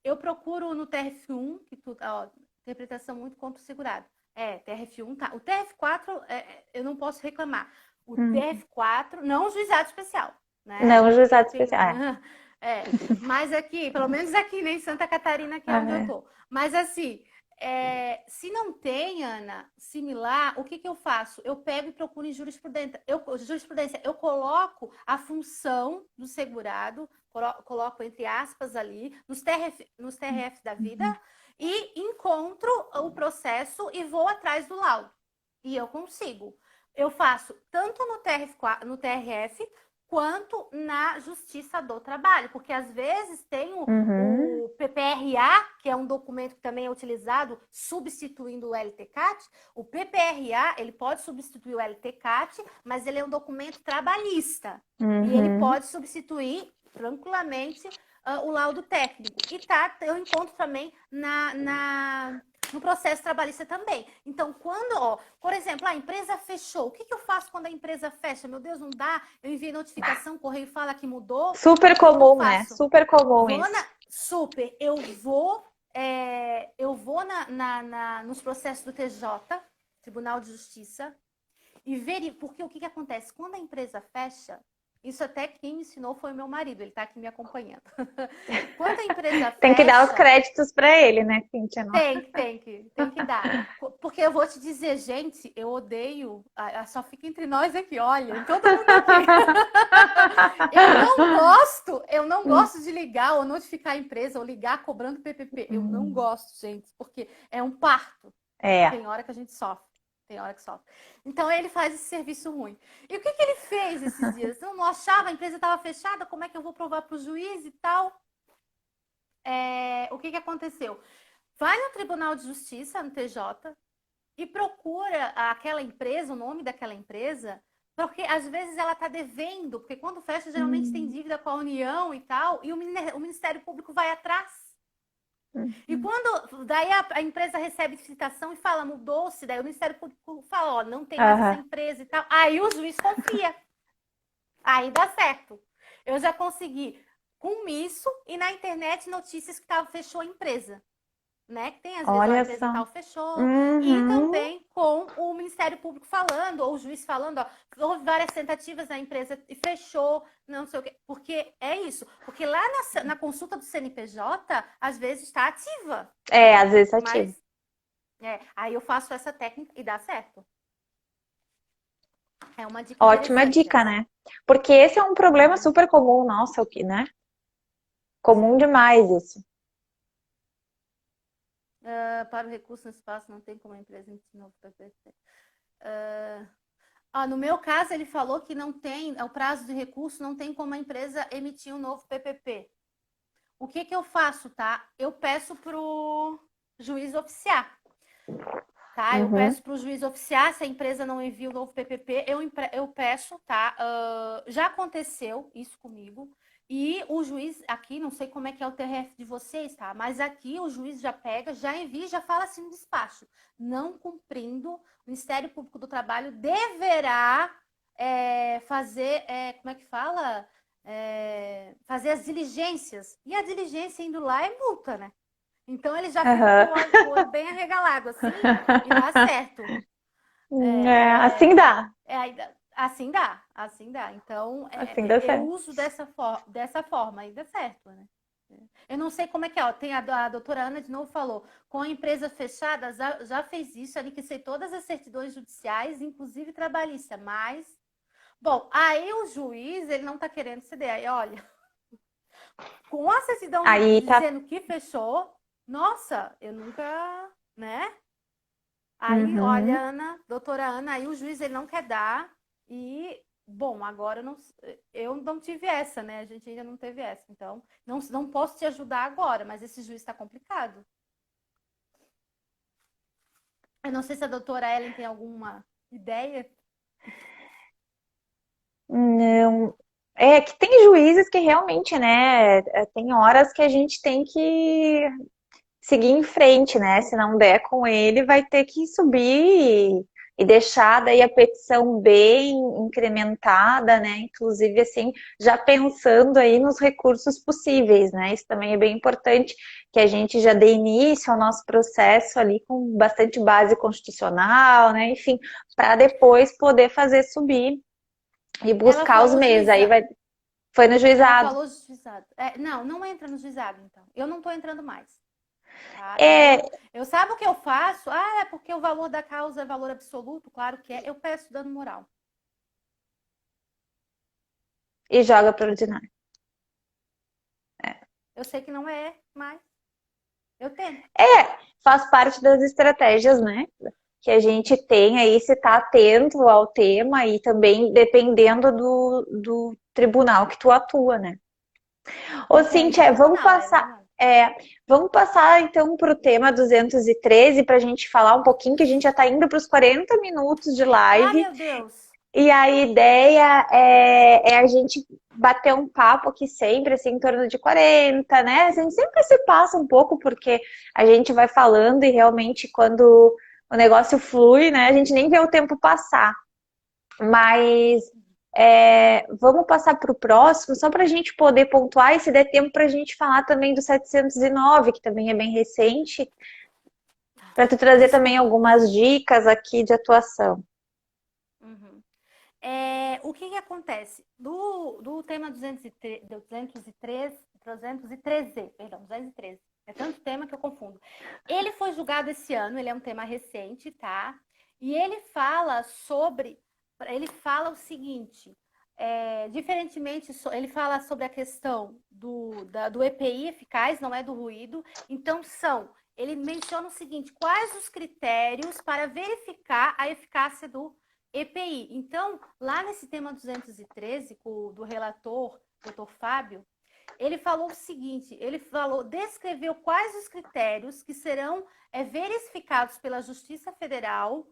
S2: Eu procuro no TRF1, que interpretação muito contra o segurado. TRF1, tá. O TRF4, eu não posso reclamar. O
S1: Hum.
S2: TRF4, não o juizado especial, né?
S1: Não, o
S2: Porque
S1: juizado
S2: tem.
S1: especial.
S2: Mas aqui, pelo menos aqui, nem Santa Catarina, que é onde eu
S1: É.
S2: tô. Mas assim, se não tem, Ana, similar, o que eu faço? Eu pego e procuro em jurisprudência. Eu coloco a função do segurado, coloco entre aspas ali, nos TRF da vida,
S1: Uhum.
S2: e encontro o processo e vou atrás do laudo. E eu consigo. Eu faço tanto no TRF quanto na Justiça do Trabalho, porque às vezes tem
S1: Uhum.
S2: o PPRA, que é um documento que também é utilizado substituindo o LTCAT. O PPRA, ele pode substituir o LTCAT, mas ele é um documento trabalhista. E ele
S1: Uhum.
S2: pode substituir tranquilamente o laudo técnico. E eu encontro também no processo trabalhista também. Então, por exemplo, a empresa fechou. O que eu faço quando a empresa fecha? Meu Deus, não dá. Eu enviei notificação, o correio fala que mudou.
S1: Super
S2: O que eu
S1: comum, né?
S2: faço?
S1: Super comum
S2: Vou
S1: isso.
S2: na. Super, eu vou nos processos do TJ, Tribunal de Justiça, e porque o que acontece? Quando a empresa fecha, isso até quem me ensinou foi o meu marido, ele está aqui me acompanhando. Quando a empresa
S1: Tem que dar os
S2: fecha,
S1: créditos para ele, né, Cíntia?
S2: tem que dar. Porque eu vou te dizer, gente, eu odeio. Só fica entre nós aqui, olha, todo mundo aqui. Eu não gosto de ligar ou notificar a empresa ou ligar cobrando PPP. Eu não gosto, gente, porque é um parto.
S1: É.
S2: Tem hora que a gente sofre. Tem hora que sofre. Então ele faz esse serviço ruim. E o que ele fez esses dias? Eu não achava, a empresa estava fechada, como é que eu vou provar para o juiz e tal? O que aconteceu? Vai no Tribunal de Justiça, no TJ, e procura aquela empresa, o nome daquela empresa, porque às vezes ela está devendo, porque quando fecha, geralmente tem
S1: Hum.
S2: dívida com a União e tal, e o Ministério Público vai atrás. E
S1: Uhum.
S2: quando daí a empresa recebe citação e fala, mudou-se, daí o Ministério Público fala, ó, não tem mais essa
S1: Aham.
S2: empresa e tal. Aí o juiz confia. Aí dá certo. Eu já consegui com isso e na internet notícias que fechou a empresa. Né? Que tem, às vezes, ó, a
S1: Olha
S2: empresa
S1: só.
S2: tal fechou. E
S1: Uhum.
S2: também com o Ministério Público falando, ou o juiz falando, ó, houve várias tentativas na empresa e fechou, não sei o quê. Porque é isso. Porque lá na consulta do CNPJ, às vezes está ativa.
S1: Às vezes ativo.
S2: Mas aí eu faço essa técnica e dá certo. É uma dica
S1: Ótima
S2: interessante
S1: dica,
S2: essa.
S1: né? Porque esse é um problema super comum nosso aqui, né? Comum
S2: Sim.
S1: demais isso.
S2: Para o recurso no espaço, não tem como a empresa emitir novo PPT. No meu caso, ele falou que não tem, o prazo de recurso não tem como a empresa emitir um novo PPP. O que eu faço, tá? Eu peço para o juiz oficiar. Tá? Eu
S1: Uhum.
S2: peço para o juiz oficiar, se a empresa não envia o novo PPP, eu peço, tá? Já aconteceu isso comigo. E o juiz aqui, não sei como é que é o TRF de vocês, tá? Mas aqui o juiz já pega, já envia, já fala assim no despacho. Não cumprindo, o Ministério Público do Trabalho deverá fazer, como é que fala? Fazer as diligências. E a diligência indo lá é multa, né? Então ele já fica
S1: Aham.
S2: com o olho bem arregalado assim e dá certo.
S1: Assim dá.
S2: Assim dá, assim dá. Então
S1: Assim dá
S2: eu
S1: certo.
S2: uso dessa forma e dá certo, né? Eu não sei como é que é, ó. Tem a doutora Ana de novo falou, com a empresa fechada já fez isso, aniquecei todas as certidões judiciais, inclusive trabalhista, mas bom, aí o juiz ele não tá querendo ceder. Aí, olha, com a certidão
S1: Aí tá.
S2: dizendo que fechou, nossa, eu nunca, né? Aí, olha,
S1: Uhum.
S2: doutora Ana, aí o juiz ele não quer dar e, bom, agora eu não tive essa, né? A gente ainda não teve essa, então não posso te ajudar agora, mas esse juiz está complicado. Eu não sei se a doutora Ellen tem alguma ideia.
S1: Não. É que tem juízes que realmente, né, tem horas que a gente tem que seguir em frente, né? Se não der com ele, vai ter que subir e deixar daí a petição bem incrementada, né? Inclusive, assim, já pensando aí nos recursos possíveis, né? Isso também é bem importante que a gente já dê início ao nosso processo ali com bastante base constitucional, né? Enfim, para depois poder fazer subir e
S2: Ela
S1: buscar os
S2: falou
S1: meios. Aí
S2: juizado.
S1: vai, foi no
S2: Ela
S1: juizado.
S2: falou juizado. Não, não entra no juizado, então. Eu não tô entrando mais. Tá?
S1: É,
S2: Eu sabe o que eu faço? Ah, é porque o valor da causa é valor absoluto? Claro que é. Eu peço dano moral.
S1: e joga para o ordinário.
S2: Eu sei que não é, mas eu tento.
S1: Faz parte das estratégias, né? Que a gente tem aí, se está atento ao tema e também dependendo do tribunal que tu atua, né? Ô,
S2: Depende do
S1: Cíntia,
S2: tribunal, é verdade.
S1: vamos passar então para o tema 213 para a gente falar um pouquinho, que a gente já está indo para os 40 minutos de
S2: Ah,
S1: live.
S2: meu Deus!
S1: E a ideia é a gente bater um papo aqui sempre, assim, em torno de 40, né? A gente sempre se passa um pouco, porque a gente vai falando e realmente quando o negócio flui, né? A gente nem vê o tempo passar. Mas vamos passar para o próximo, só para a gente poder pontuar e se der tempo para a gente falar também do 709, que também é bem recente, para tu trazer também
S2: Desculpa.
S1: algumas dicas aqui de atuação.
S2: Uhum. O que que acontece? Do tema 213, 213, perdão, 213. É tanto tema que eu confundo. Ele foi julgado esse ano, ele é um tema recente, tá? E ele fala o seguinte, diferentemente, ele fala sobre a questão do EPI eficaz, não é do ruído. Então, ele menciona o seguinte, quais os critérios para verificar a eficácia do EPI. Então, lá nesse tema 213, do relator, doutor Fábio, ele falou o seguinte, descreveu quais os critérios que serão verificados pela Justiça Federal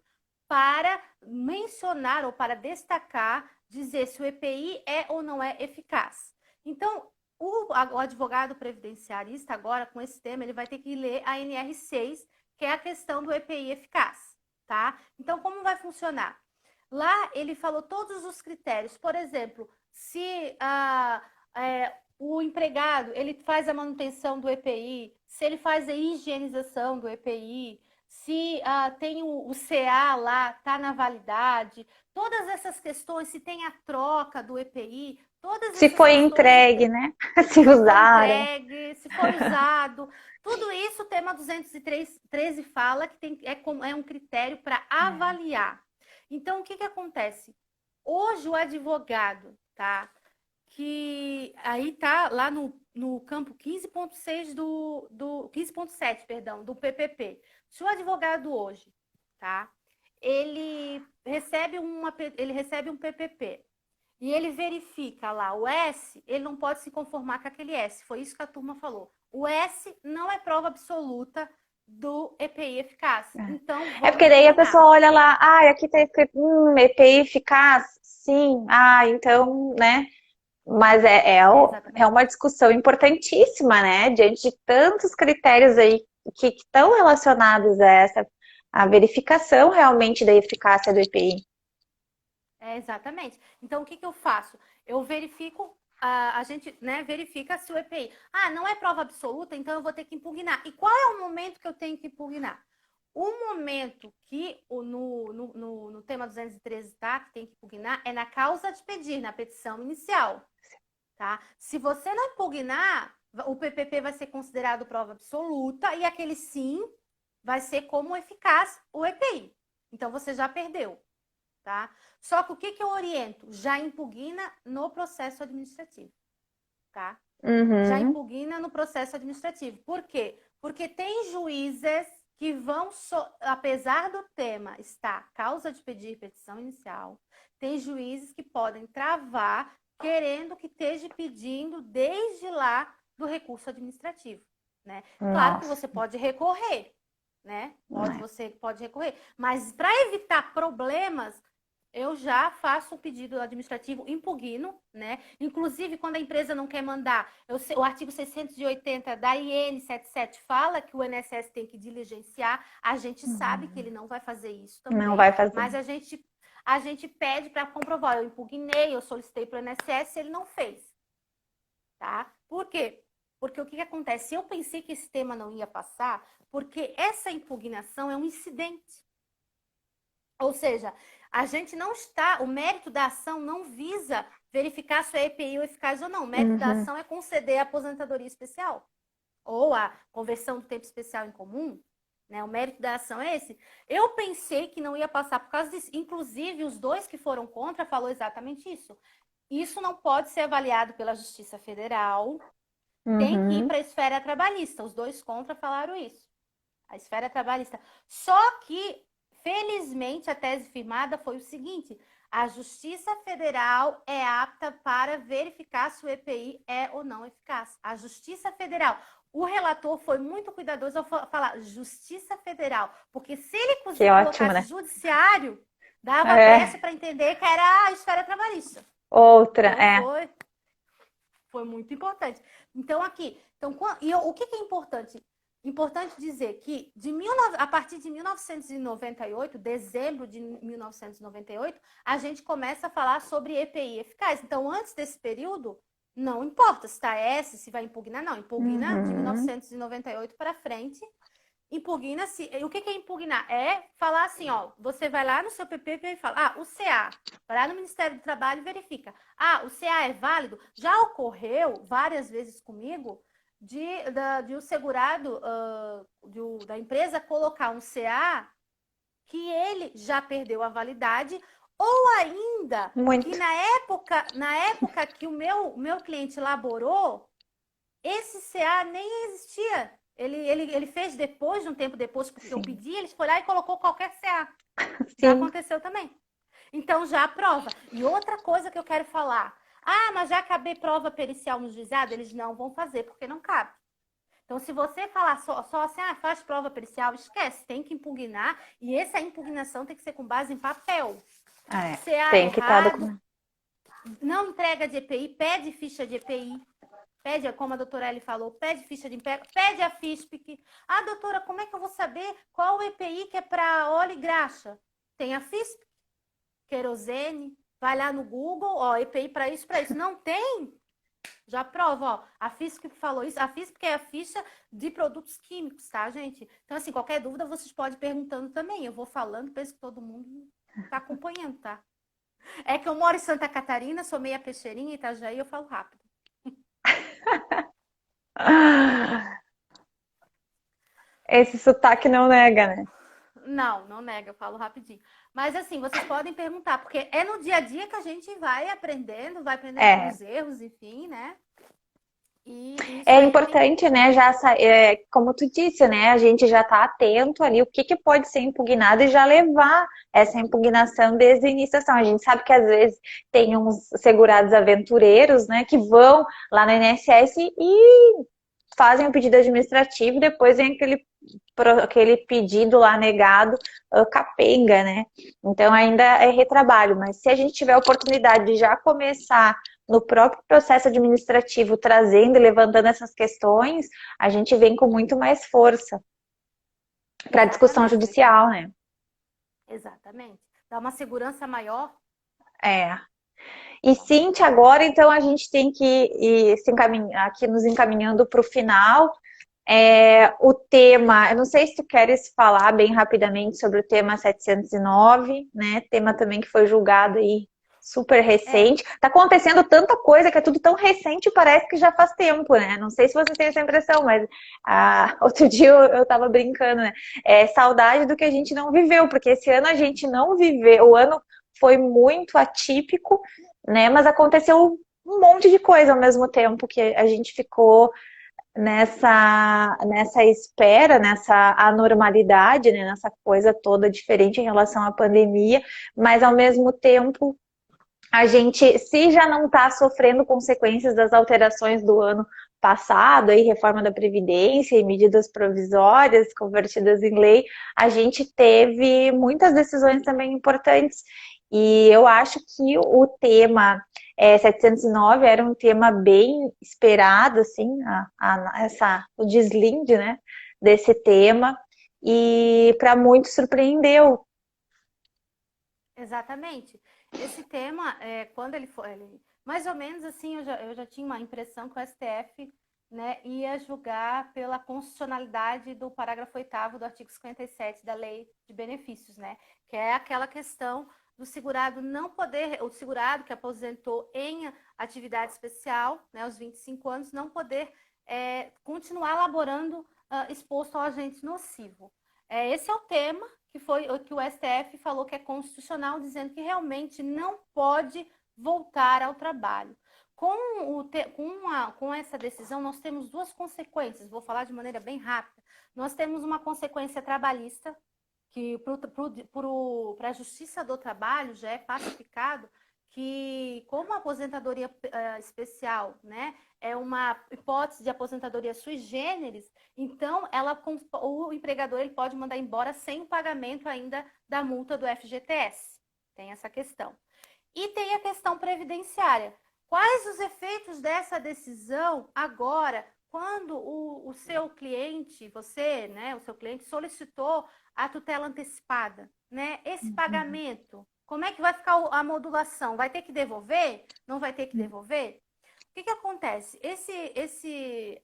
S2: para mencionar ou para destacar, dizer se o EPI é ou não é eficaz. Então, o advogado previdenciarista, agora com esse tema, ele vai ter que ler a NR6, que é a questão do EPI eficaz, tá? Então, como vai funcionar? Lá ele falou todos os critérios. Por exemplo, se o empregado ele faz a manutenção do EPI, se ele faz a higienização do EPI, se tem o CA lá, está na validade, todas essas questões, se tem a troca do EPI, todas
S1: Se
S2: essas
S1: foi
S2: questões,
S1: entregue, né? Se
S2: se foi
S1: usaram.
S2: entregue, se foi usado, tudo isso o tema 213 fala que é um critério para avaliar. Então, o que acontece? Hoje o advogado, tá? Que aí tá lá no campo 15.6 do 15.7, perdão, do PPP. Se o advogado hoje, tá? Ele recebe um PPP e ele verifica lá o S, ele não pode se conformar com aquele S. Foi isso que a turma falou. O S não é prova absoluta do EPI eficaz. Então,
S1: É
S2: vamos
S1: porque daí a
S2: impugnar.
S1: pessoa olha lá, aqui tá escrito, EPI eficaz, sim, então, né? Mas é
S2: Exatamente.
S1: uma discussão importantíssima, né? Diante de tantos critérios aí que estão relacionados a verificação realmente da eficácia do EPI.
S2: Exatamente. Então, o que eu faço? Eu verifico, a gente, né, verifica se o EPI. Não é prova absoluta, então eu vou ter que impugnar. E qual é o momento que eu tenho que impugnar? O momento que no tema 213, tá, que tem que impugnar, é na causa de pedir, na petição inicial. Tá? Se você não impugnar, o PPP vai ser considerado prova absoluta e aquele sim vai ser como eficaz o EPI. Então, você já perdeu. Tá? Só que o que eu oriento? Já impugna no processo administrativo, tá? Já
S1: Uhum.
S2: impugna no processo administrativo. Por quê? Porque tem juízes que vão, apesar do tema estar causa de pedir petição inicial, tem juízes que podem travar querendo que esteja pedindo desde lá do recurso administrativo, né? Claro que
S1: Nossa.
S2: você pode recorrer, né? Você pode recorrer, mas para evitar problemas, eu já faço o pedido administrativo, impugno, né? Inclusive, quando a empresa não quer mandar, o artigo 680 da IN 77 fala que o INSS tem que diligenciar. A gente sabe que ele não vai fazer isso também.
S1: Não vai fazer.
S2: Mas a gente pede para comprovar. Eu impugnei, eu solicitei para o INSS, ele não fez. Tá? Por quê? Porque o que acontece? Eu pensei que esse tema não ia passar, porque essa impugnação é um incidente. Ou seja, a gente não está, o mérito da ação não visa verificar se a EPI é eficaz ou não. O mérito da ação é conceder a aposentadoria especial ou a conversão do tempo especial em comum, né? O mérito da ação é esse. Eu pensei que não ia passar por causa disso. Inclusive, os dois que foram contra falou exatamente isso. Isso não pode ser avaliado pela Justiça Federal, tem que ir para a esfera trabalhista. Os dois contra falaram isso. A esfera trabalhista. Só que felizmente, a tese firmada foi o seguinte: a Justiça Federal é apta para verificar se o EPI é ou não eficaz. A Justiça Federal. O relator foi muito cuidadoso ao falar Justiça Federal, porque se ele colocasse
S1: né?
S2: judiciário, dava brecha para entender que era a esfera trabalhista.
S1: Outra,
S2: então, foi muito importante. Então, aqui, o que é importante? Importante dizer que a partir de 1998, dezembro de 1998, a gente começa a falar sobre EPI eficaz. Então, antes desse período, não importa se está S, se vai impugnar, não. Impugna de 1998 para frente. Impugna-se. O que é impugnar? É falar assim, ó, você vai lá no seu PPP e fala, o CA, vai lá no Ministério do Trabalho e verifica. O CA é válido? Já ocorreu várias vezes comigo de o segurado da empresa colocar um CA que ele já perdeu a validade, ou ainda que na época que o meu cliente elaborou, esse CA nem existia. Ele fez depois, de um tempo depois, porque eu pedi, ele foi lá e colocou qualquer CA. Já aconteceu também. Então, já aprova. E outra coisa que eu quero falar. Mas já cabe prova pericial no juizado? Eles não vão fazer, porque não cabe. Então, se você falar só assim, faz prova pericial, esquece, tem que impugnar. E essa impugnação tem que ser com base em papel. CA
S1: tem que estar
S2: errado, não entrega de EPI, pede ficha de EPI. Pede, como a doutora Eli falou, pede ficha de emprego, pede a FISPIC. Doutora, como é que eu vou saber qual o EPI que é para óleo e graxa? Tem a FISPIC, querosene, vai lá no Google, EPI para isso, para isso. Não tem? Já prova, a FISPIC falou isso. A FISPIC é a ficha de produtos químicos, tá, gente? Então, assim, qualquer dúvida, vocês podem ir perguntando também. Eu vou falando, penso que todo mundo está acompanhando, tá? É que eu moro em Santa Catarina, sou meia peixeirinha, Itajaí, eu falo rápido.
S1: Esse sotaque não nega, né?
S2: Não nega, eu falo rapidinho. Mas assim, vocês podem perguntar, porque é no dia a dia que a gente vai aprendendo com os erros, enfim, né?
S1: É importante, né? Como tu disse, né? A gente já está atento ali o que pode ser impugnado e já levar essa impugnação desde a iniciação. A gente sabe que às vezes tem uns segurados aventureiros, né? Que vão lá no INSS e fazem o pedido administrativo, depois vem aquele pedido lá negado, capenga, né? Então ainda é retrabalho, mas se a gente tiver a oportunidade de já começar no próprio processo administrativo, trazendo e levantando essas questões, a gente vem com muito mais força para a discussão judicial, né?
S2: Exatamente. Dá uma segurança maior.
S1: E Cíntia, agora então a gente tem que ir aqui nos encaminhando para o final. O tema, eu não sei se tu queres falar bem rapidamente sobre o tema 709, né? Tema também que foi julgado aí super recente. Tá acontecendo tanta coisa que é tudo tão recente, parece que já faz tempo, né? Não sei se você tem essa impressão, mas outro dia eu tava brincando, né? Saudade do que a gente não viveu, porque esse ano a gente não viveu, o ano foi muito atípico, né? Mas aconteceu um monte de coisa ao mesmo tempo que a gente ficou nessa espera, nessa anormalidade, né, nessa coisa toda diferente em relação à pandemia, mas ao mesmo tempo a gente, se já não está sofrendo consequências das alterações do ano passado, aí reforma da Previdência e medidas provisórias convertidas em lei, a gente teve muitas decisões também importantes. E eu acho que o tema 709 era um tema bem esperado, assim, o deslinde, né, desse tema, e para muitos surpreendeu.
S2: Exatamente. Esse tema, quando ele foi, mais ou menos assim, eu já tinha uma impressão que o STF, né, ia julgar pela constitucionalidade do parágrafo 8º do artigo 57 da Lei de Benefícios, né, que é aquela questão do segurado não poder, o segurado que aposentou em atividade especial, né, aos 25 anos, não poder continuar laborando exposto ao agente nocivo. Esse é o tema que foi o que o STF falou que é constitucional, dizendo que realmente não pode voltar ao trabalho. Com essa decisão, nós temos duas consequências, vou falar de maneira bem rápida. Nós temos uma consequência trabalhista, que para a Justiça do Trabalho já é pacificado que, como a aposentadoria especial, né, é uma hipótese de aposentadoria sui generis, então o empregador ele pode mandar embora sem o pagamento ainda da multa do FGTS. Tem essa questão. E tem a questão previdenciária. Quais os efeitos dessa decisão agora, quando o seu cliente, você, né, o seu cliente solicitou a tutela antecipada, né? Esse pagamento, como é que vai ficar a modulação? Vai ter que devolver? Não vai ter que devolver? O que acontece? Esse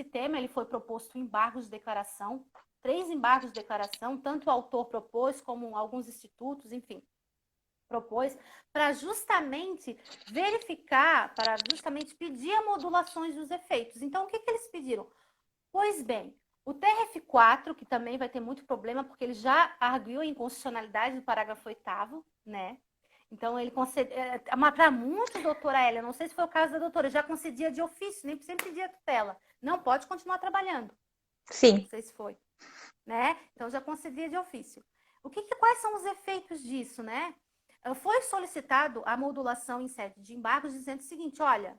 S2: tema ele foi proposto em embargos de declaração, 3 embargos de declaração, tanto o autor propôs como alguns institutos, enfim, propôs, para justamente verificar, para justamente pedir a modulações dos efeitos. Então, o que eles pediram? Pois bem, o TRF4, que também vai ter muito problema, porque ele já arguiu a inconstitucionalidade do parágrafo 8º, né? Então, ele concedeu... Mas para muitos, doutora Hélia, não sei se foi o caso da doutora, já concedia de ofício, nem sempre pedia tutela. Não pode continuar trabalhando.
S1: Sim.
S2: Não sei se foi. Né? Então, já concedia de ofício. Quais são os efeitos disso, né? Foi solicitado a modulação em sede de embargos, dizendo o seguinte, olha,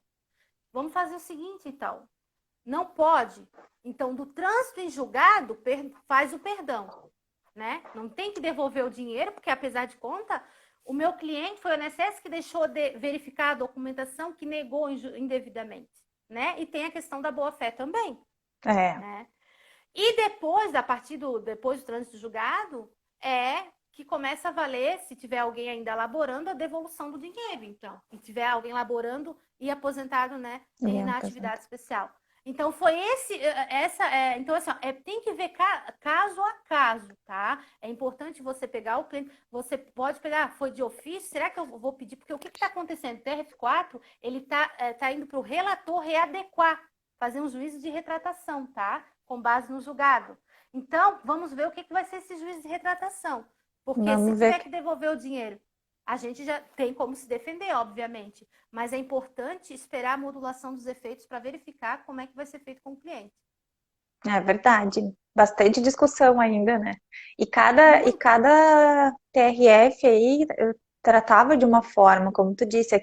S2: vamos fazer o seguinte, então. Não pode. Então, do trânsito em julgado, faz o perdão, né? Não tem que devolver o dinheiro, porque, apesar de conta, o meu cliente foi o INSS que deixou de verificar a documentação que negou indevidamente, né? E tem a questão da boa-fé também, né? E depois, depois do trânsito julgado, que começa a valer, se tiver alguém ainda laborando, a devolução do dinheiro, então. Se tiver alguém laborando e aposentado, né, na atividade especial. Então, foi então, assim, tem que ver caso a caso, tá? É importante você pegar o cliente, você pode pegar, foi de ofício, será que eu vou pedir? Porque o que está acontecendo? O TRF4, ele tá indo para o relator readequar, fazer um juízo de retratação, tá? Com base no julgado. Então, vamos ver o que vai ser esse juízo de retratação. Porque se tiver que devolver o dinheiro, a gente já tem como se defender, obviamente. Mas é importante esperar a modulação dos efeitos para verificar como é que vai ser feito com o cliente.
S1: É verdade. Bastante discussão ainda, né? E cada TRF aí tratava de uma forma, como tu disse,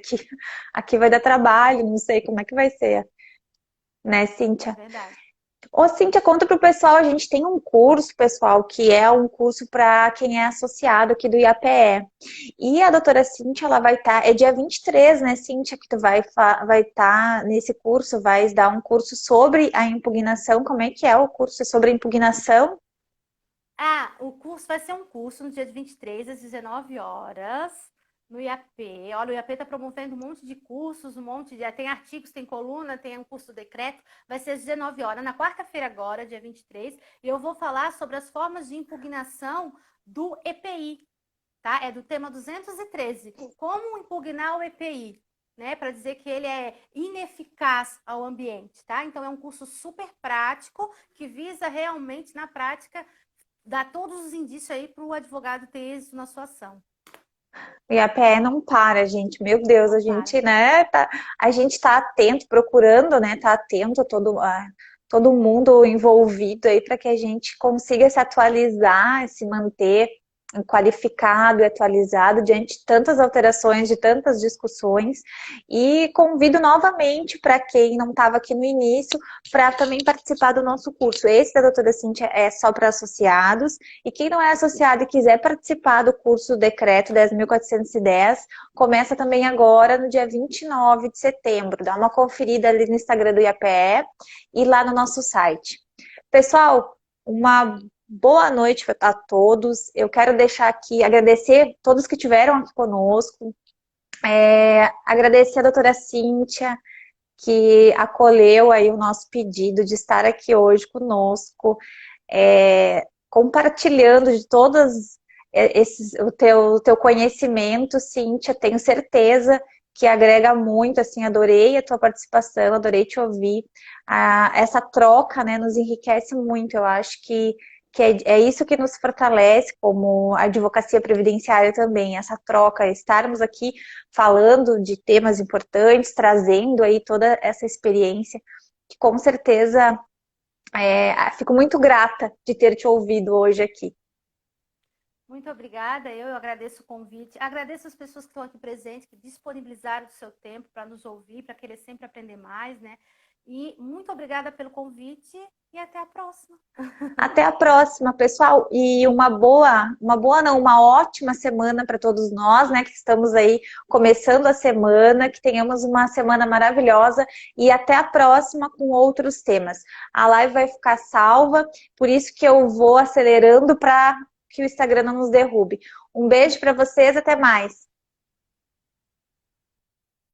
S1: aqui vai dar trabalho, não sei como é que vai ser, né, Cíntia?
S2: É verdade.
S1: Ô, Cíntia, conta pro pessoal, a gente tem um curso, pessoal, que é um curso para quem é associado aqui do IAPE. E a doutora Cíntia, ela vai estar, é dia 23, né, Cíntia, que tu vai estar nesse curso, vai dar um curso sobre a impugnação. Como é que é o curso sobre a impugnação?
S2: O curso vai ser um curso no dia de 23, às 19 horas, no IAP. Olha, o IAP está promovendo um monte de cursos, tem artigos, tem coluna, tem um curso decreto. Vai ser às 19 horas, na quarta-feira agora, dia 23. E eu vou falar sobre as formas de impugnação do EPI, tá? É do tema 213. Como impugnar o EPI, né? Para dizer que ele é ineficaz ao ambiente, tá? Então, é um curso super prático que visa realmente, na prática, dar todos os indícios aí para o advogado ter êxito na sua ação.
S1: E a PE não para, gente. Meu Deus, a gente, né, a gente tá atento, procurando, né, tá atento a todo mundo envolvido aí para que a gente consiga se atualizar, se manter qualificado e atualizado diante de tantas alterações, de tantas discussões, e convido novamente para quem não estava aqui no início, para também participar do nosso curso. Esse da doutora Cíntia é só para associados, e quem não é associado e quiser participar do curso Decreto 10.410, começa também agora no dia 29 de setembro. Dá uma conferida ali no Instagram do IAPE e lá no nosso site. Pessoal, uma boa noite a todos. Eu quero deixar aqui, agradecer todos que estiveram aqui conosco. Agradecer a doutora Cíntia, que acolheu aí o nosso pedido de estar aqui hoje conosco, compartilhando de todas o teu conhecimento, Cíntia. Tenho certeza que agrega muito, assim, adorei a tua participação, adorei te ouvir. Essa troca, né, nos enriquece muito. Eu acho que é isso que nos fortalece como advocacia previdenciária também, essa troca, estarmos aqui falando de temas importantes, trazendo aí toda essa experiência, que com certeza fico muito grata de ter te ouvido hoje aqui.
S2: Muito obrigada, eu agradeço o convite, agradeço as pessoas que estão aqui presentes, que disponibilizaram o seu tempo para nos ouvir, para querer sempre aprender mais, né? E muito obrigada pelo convite e até a próxima.
S1: Até a próxima, pessoal. E uma ótima semana para todos nós, né? Que estamos aí começando a semana, que tenhamos uma semana maravilhosa e até a próxima com outros temas. A live vai ficar salva, por isso que eu vou acelerando para que o Instagram não nos derrube. Um beijo para vocês, até mais.